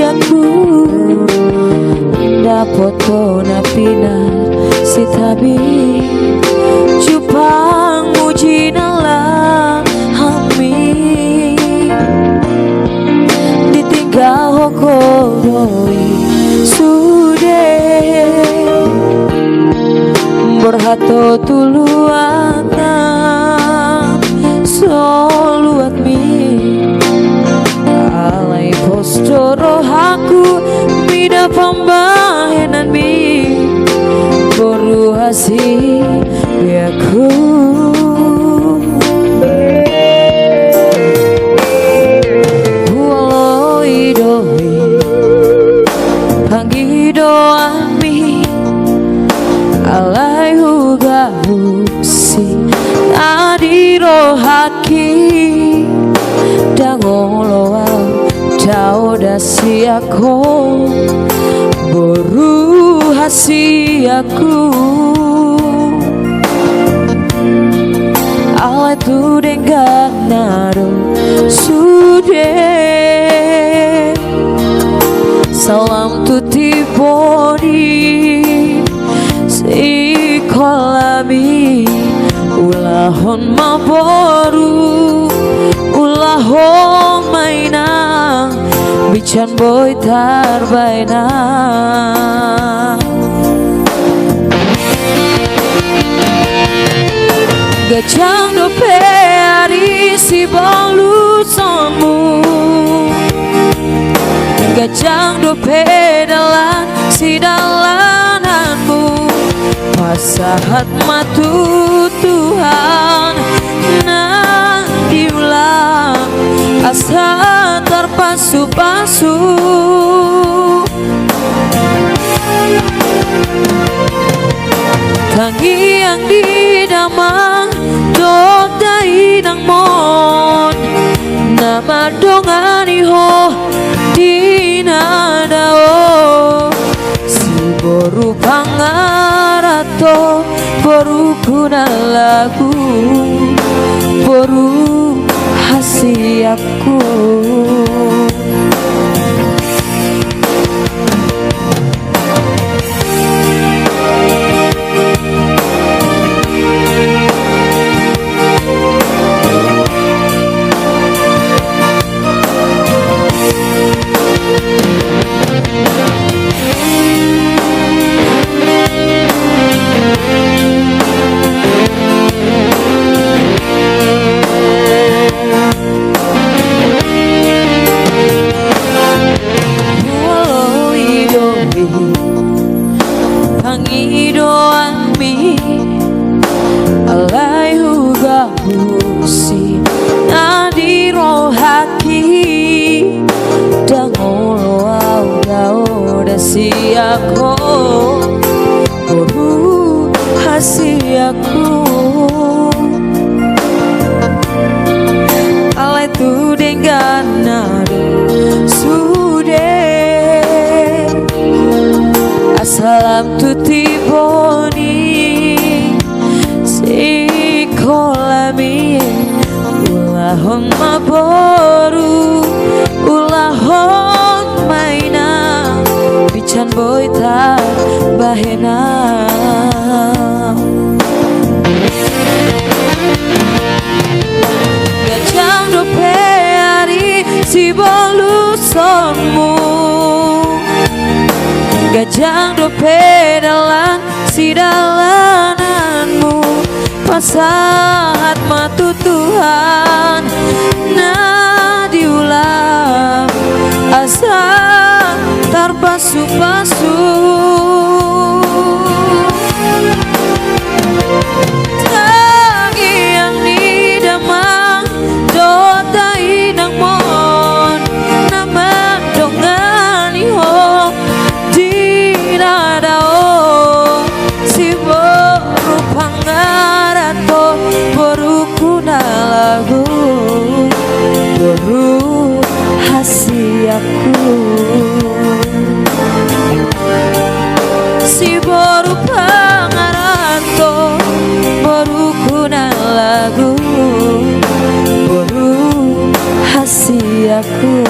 aku dapoto na pinar si tabi Jupang muji nalang hami ditinggal hokodoi sude berhato tuluana soluat mi alai postoro haku mida pambahenan mi boru hasi biaku waloi doi pangi doami alai huga husi adiro haki dangolo tau dasi aku boru hasi aku ala tu dengar nado sude salam tuti bodi si kolami ulahon maboru ulahon mainang bican boy tarbaina gajang dope ari si balu somu gajang dope dalan si dalananmu pasahat matu Tuhan nah diulang asa terpasu-pasu tangi yang didamang dodai nang mon nama dongani ho dinadao si boru pangarato boru kuna lagu boru hasi aku pangidoami alai huga husi nadiro haki dangolo au dasi aku boru hasi aku alai tu dengan nado sude salam tuti boni si kolami ulahon maboru ulahon maina bican boy tar bahena gajang dope ari si bolu sonmu gajang dope dalan si dalananmu pasahat matu Tuhan nah diulang asa terpasu-pasu tangi yang didamang dotai nang mon nama dongani ho dinadao si boru pangarato boru kuna lagu boru hasi aku si boru pangarato boru kuna lagu boru hasi aku